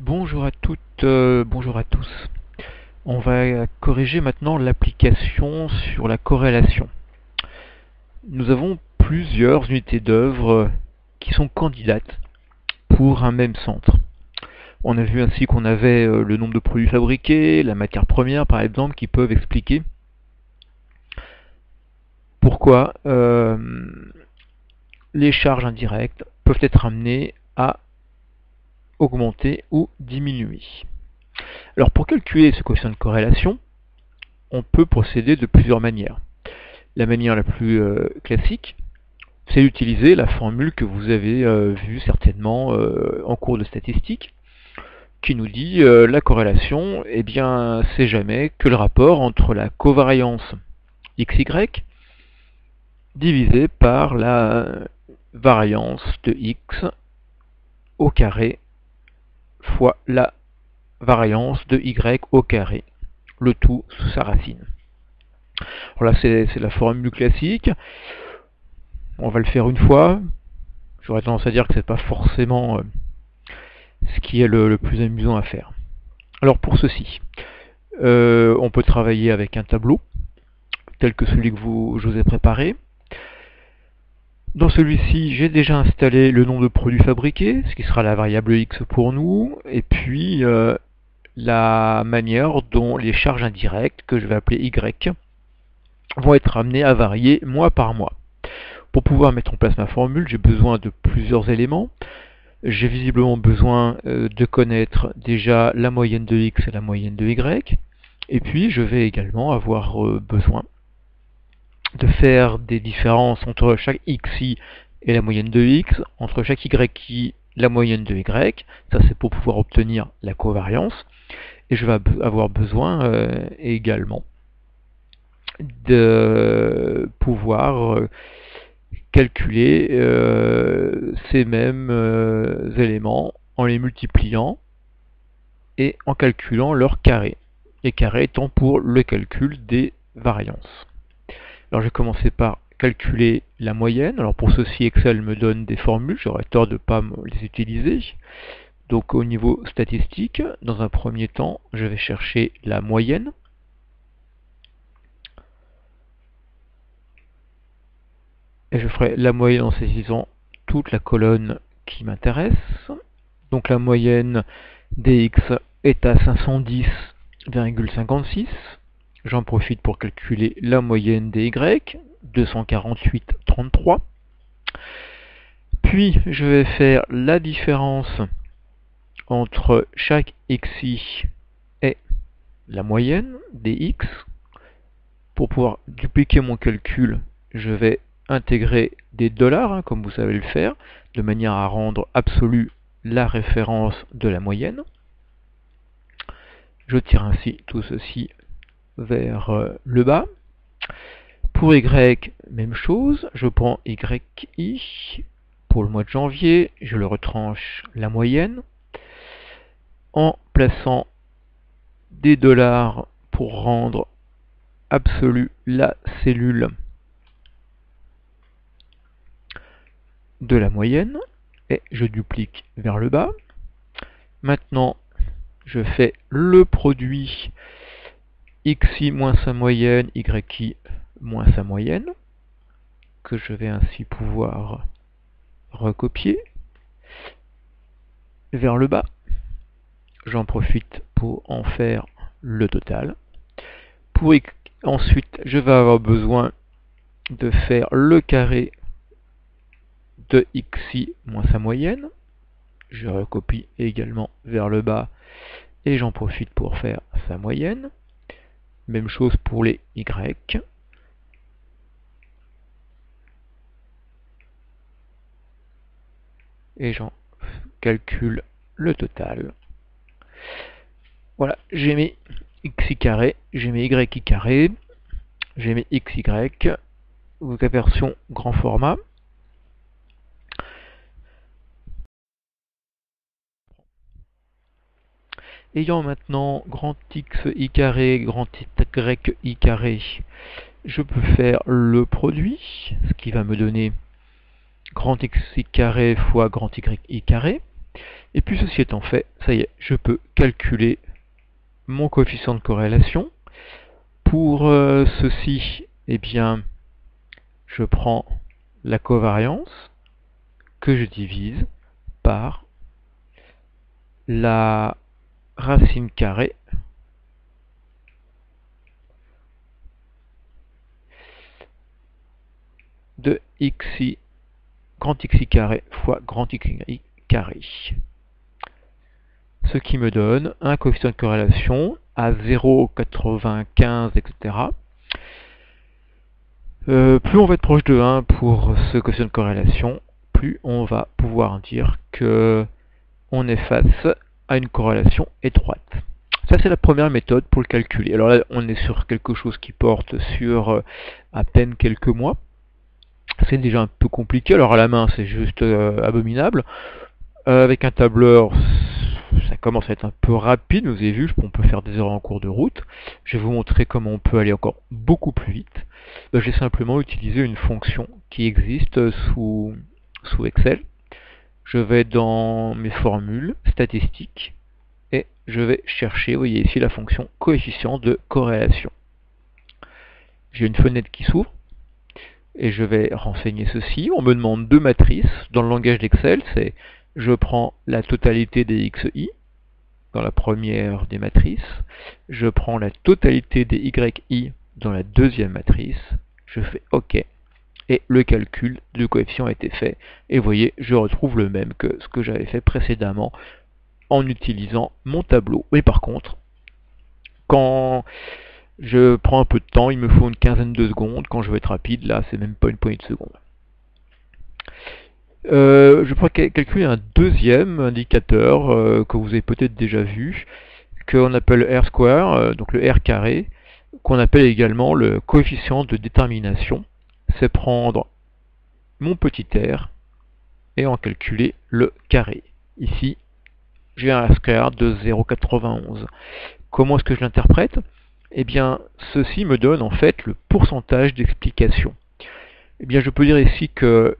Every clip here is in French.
Bonjour à toutes, bonjour à tous. On va corriger maintenant l'application sur la corrélation. Nous avons plusieurs unités d'œuvre qui sont candidates pour un même centre. On a vu ainsi qu'on avait le nombre de produits fabriqués, la matière première par exemple, qui peuvent expliquer pourquoi les charges indirectes peuvent être amenées à augmenter ou diminuer. Alors pour calculer ce coefficient de corrélation, on peut procéder de plusieurs manières. La manière la plus classique, c'est d'utiliser la formule que vous avez vue certainement en cours de statistique, qui nous dit la corrélation, eh bien, c'est jamais que le rapport entre la covariance XY divisé par la variance de X au carré fois la variance de Y au carré, le tout sous sa racine. Voilà, c'est la formule classique. On va le faire une fois. J'aurais tendance à dire que c'est pas forcément ce qui est le plus amusant à faire. Alors pour ceci, on peut travailler avec un tableau, tel que celui que je vous ai préparé. Dans celui-ci, j'ai déjà installé le nombre de produits fabriqués, ce qui sera la variable X pour nous, et puis la manière dont les charges indirectes, que je vais appeler Y, vont être amenées à varier mois par mois. Pour pouvoir mettre en place ma formule, j'ai besoin de plusieurs éléments. J'ai visiblement besoin de connaître déjà la moyenne de X et la moyenne de Y. Et puis je vais également avoir besoin de faire des différences entre chaque XI et la moyenne de X, entre chaque YI la moyenne de Y. Ça c'est pour pouvoir obtenir la covariance. Et je vais avoir besoin également de pouvoir calculer ces mêmes éléments en les multipliant et en calculant leur carré. Les carrés étant pour le calcul des variances. Alors je vais commencer par calculer la moyenne. Alors pour ceci, Excel me donne des formules, j'aurais tort de ne pas les utiliser. Donc au niveau statistique, dans un premier temps, je vais chercher la moyenne. Et je ferai la moyenne en saisissant toute la colonne qui m'intéresse. Donc la moyenne dx est à 510,56. J'en profite pour calculer la moyenne des y, 248,33. Puis je vais faire la différence entre chaque xi et la moyenne des x. Pour pouvoir dupliquer mon calcul, je vais intégrer des dollars, comme vous savez le faire, de manière à rendre absolue la référence de la moyenne. Je tire ainsi tout ceci vers le bas. Pour y, même chose, je prends yi. Pour le mois de janvier, je le retranche la moyenne en plaçant des dollars pour rendre absolue la cellule de la moyenne et je duplique vers le bas. Maintenant, je fais le produit xi moins sa moyenne, yi moins sa moyenne, que je vais ainsi pouvoir recopier vers le bas. J'en profite pour en faire le total. Pour ensuite, je vais avoir besoin de faire le carré de xi moins sa moyenne. Je recopie également vers le bas et j'en profite pour faire sa moyenne. Même chose pour les y. Et j'en calcule le total. Voilà, j'ai mes xi carré, j'ai mes yi carré, j'ai mes xy, donc la version grand format. Ayant maintenant grand X i carré, grand Y i carré, je peux faire le produit, ce qui va me donner grand X i carré fois grand Y i carré. Et puis ceci étant fait, ça y est, je peux calculer mon coefficient de corrélation. Pour ceci, eh bien, je prends la covariance que je divise par la racine carrée de xi, grand xi carré fois grand xi carré. Ce qui me donne un coefficient de corrélation à 0,95, etc. Plus on va être proche de 1 pour ce coefficient de corrélation, plus on va pouvoir dire que on est face à une corrélation étroite. Ça, c'est la première méthode pour le calculer. Alors là, on est sur quelque chose qui porte sur à peine quelques mois. C'est déjà un peu compliqué. Alors à la main, c'est juste abominable. Avec un tableur, ça commence à être un peu rapide. Vous avez vu, on peut faire des erreurs en cours de route. Je vais vous montrer comment on peut aller encore beaucoup plus vite. J'ai simplement utilisé une fonction qui existe sous Excel. Je vais dans mes formules statistiques et je vais chercher, vous voyez ici la fonction coefficient de corrélation. J'ai une fenêtre qui s'ouvre et je vais renseigner ceci. On me demande deux matrices. Dans le langage d'Excel, c'est je prends la totalité des xi dans la première des matrices, je prends la totalité des yi dans la deuxième matrice, je fais OK. Et le calcul du coefficient a été fait. Et vous voyez, je retrouve le même que ce que j'avais fait précédemment en utilisant mon tableau. Mais par contre, quand je prends un peu de temps, il me faut une quinzaine de secondes. Quand je veux être rapide, là, c'est même pas une poignée de secondes. Je pourrais calculer un deuxième indicateur que vous avez peut-être déjà vu, qu'on appelle R square, donc le R carré, qu'on appelle également le coefficient de détermination. C'est prendre mon petit r et en calculer le carré. Ici, j'ai un R square de 0,91. Comment est-ce que je l'interprète? Eh bien, ceci me donne en fait le pourcentage d'explication. Eh bien, je peux dire ici que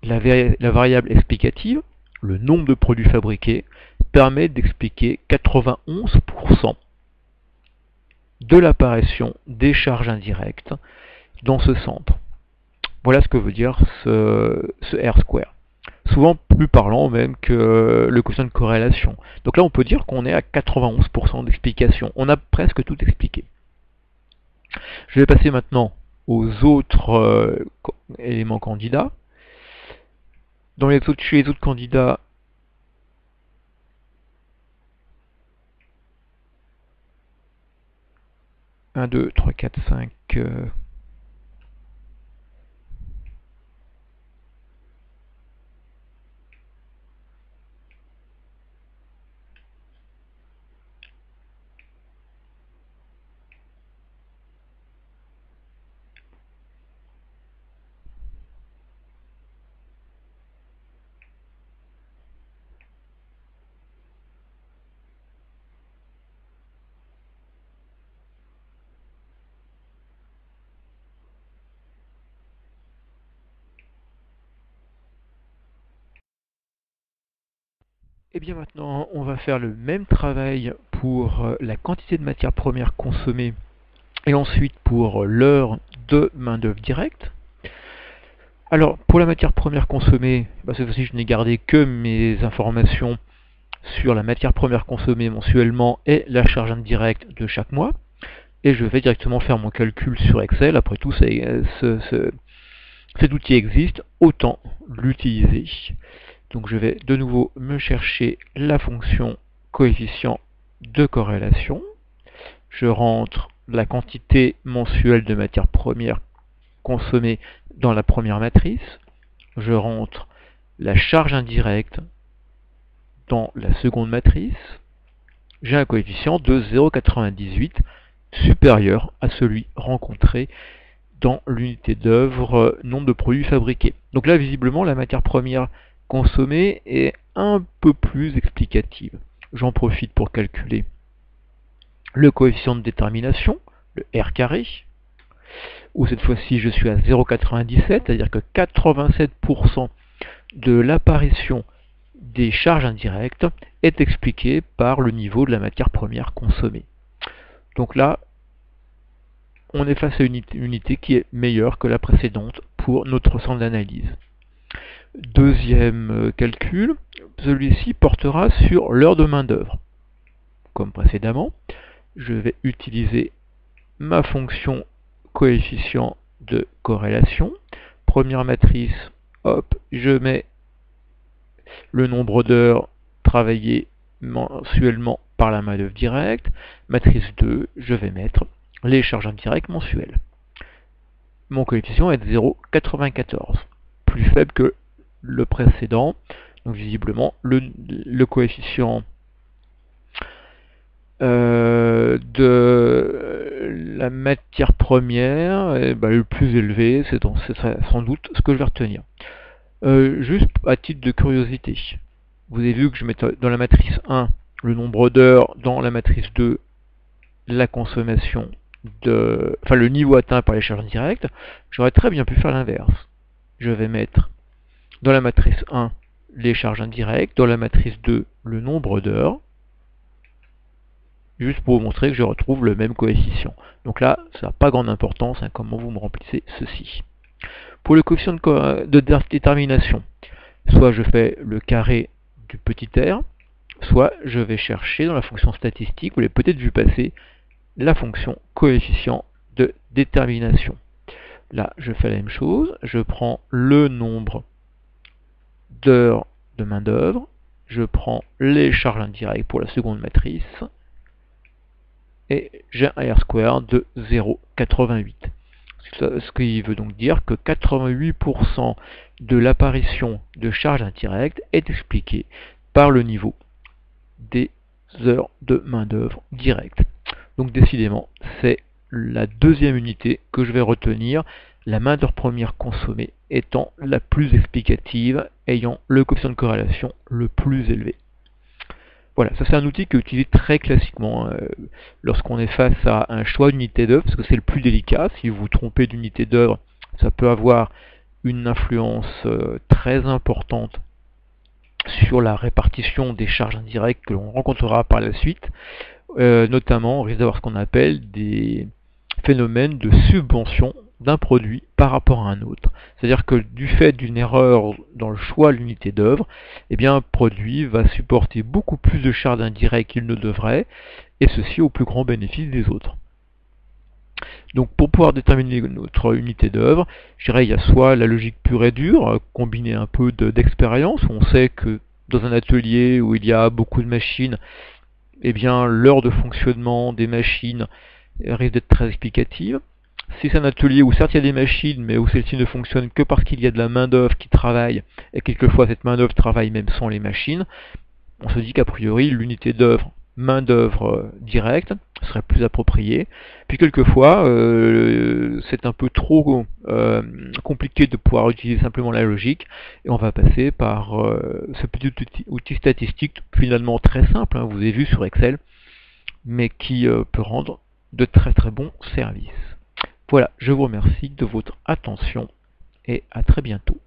la variable explicative, le nombre de produits fabriqués, permet d'expliquer 91% de l'apparition des charges indirectes dans ce centre. Voilà ce que veut dire ce R square. Souvent plus parlant même que le coefficient de corrélation. Donc là on peut dire qu'on est à 91% d'explication. On a presque tout expliqué. Je vais passer maintenant aux autres éléments candidats. Chez les autres candidats, un, 2, 3, 4, 5... Et bien maintenant, on va faire le même travail pour la quantité de matière première consommée et ensuite pour l'heure de main-d'œuvre directe. Alors, pour la matière première consommée, cette fois-ci, je n'ai gardé que mes informations sur la matière première consommée mensuellement et la charge indirecte de chaque mois. Et je vais directement faire mon calcul sur Excel. Après tout, cet outil existe, autant l'utiliser. Donc je vais de nouveau me chercher la fonction coefficient de corrélation. Je rentre la quantité mensuelle de matière première consommée dans la première matrice. Je rentre la charge indirecte dans la seconde matrice. J'ai un coefficient de 0,98 supérieur à celui rencontré dans l'unité d'œuvre nombre de produits fabriqués. Donc là, visiblement, la matière première consommée est un peu plus explicative. J'en profite pour calculer le coefficient de détermination, le R carré, où cette fois-ci je suis à 0,97, c'est-à-dire que 87% de l'apparition des charges indirectes est expliqué par le niveau de la matière première consommée. Donc là, on est face à une unité qui est meilleure que la précédente pour notre centre d'analyse. Deuxième calcul, celui-ci portera sur l'heure de main-d'œuvre. Comme précédemment, je vais utiliser ma fonction coefficient de corrélation. Première matrice, hop, je mets le nombre d'heures travaillées mensuellement par la main-d'œuvre directe. Matrice 2, je vais mettre les charges indirectes mensuelles. Mon coefficient est de 0,94, plus faible que le précédent. Donc visiblement, le coefficient de la matière première est le plus élevé, c'est sans doute ce que je vais retenir. Juste à titre de curiosité, vous avez vu que je mets dans la matrice 1 le nombre d'heures, dans la matrice 2 la consommation le niveau atteint par les charges indirectes. J'aurais très bien pu faire l'inverse. Je vais mettre dans la matrice 1 les charges indirectes, dans la matrice 2 le nombre d'heures, juste pour vous montrer que je retrouve le même coefficient. Donc là, ça n'a pas grande importance comment vous me remplissez ceci. Pour le coefficient de détermination, soit je fais le carré du petit r, soit je vais chercher dans la fonction statistique, vous l'avez peut-être vu passer, la fonction coefficient de détermination. Là, je fais la même chose, je prends le nombre d'heures de main-d'œuvre, je prends les charges indirectes pour la seconde matrice, et j'ai un R² de 0,88. Ce qui veut donc dire que 88% de l'apparition de charges indirectes est expliquée par le niveau des heures de main-d'œuvre directe. Donc décidément, c'est la deuxième unité que je vais retenir, la main-d'œuvre première consommée étant la plus explicative, ayant le coefficient de corrélation le plus élevé. Voilà, ça c'est un outil qui est utilisé très classiquement lorsqu'on est face à un choix d'unité d'œuvre, parce que c'est le plus délicat. Si vous vous trompez d'unité d'œuvre, ça peut avoir une influence très importante sur la répartition des charges indirectes que l'on rencontrera par la suite. Notamment, on risque d'avoir ce qu'on appelle des phénomènes de subvention d'un produit par rapport à un autre. C'est-à-dire que du fait d'une erreur dans le choix de l'unité d'œuvre, un produit va supporter beaucoup plus de charges indirectes qu'il ne devrait, et ceci au plus grand bénéfice des autres. Donc pour pouvoir déterminer notre unité d'œuvre, je dirais il y a soit la logique pure et dure, combinée un peu d'expérience, on sait que dans un atelier où il y a beaucoup de machines, l'heure de fonctionnement des machines risque d'être très explicative. Si c'est un atelier où certes il y a des machines, mais où celles-ci ne fonctionnent que parce qu'il y a de la main-d'œuvre qui travaille, et quelquefois cette main-d'œuvre travaille même sans les machines, on se dit qu'a priori l'unité d'œuvre, main-d'œuvre directe, serait plus appropriée. Puis quelquefois, c'est un peu trop compliqué de pouvoir utiliser simplement la logique, et on va passer par ce petit outil statistique finalement très simple, vous avez vu sur Excel, mais qui peut rendre de très très bons services. Voilà, je vous remercie de votre attention et à très bientôt.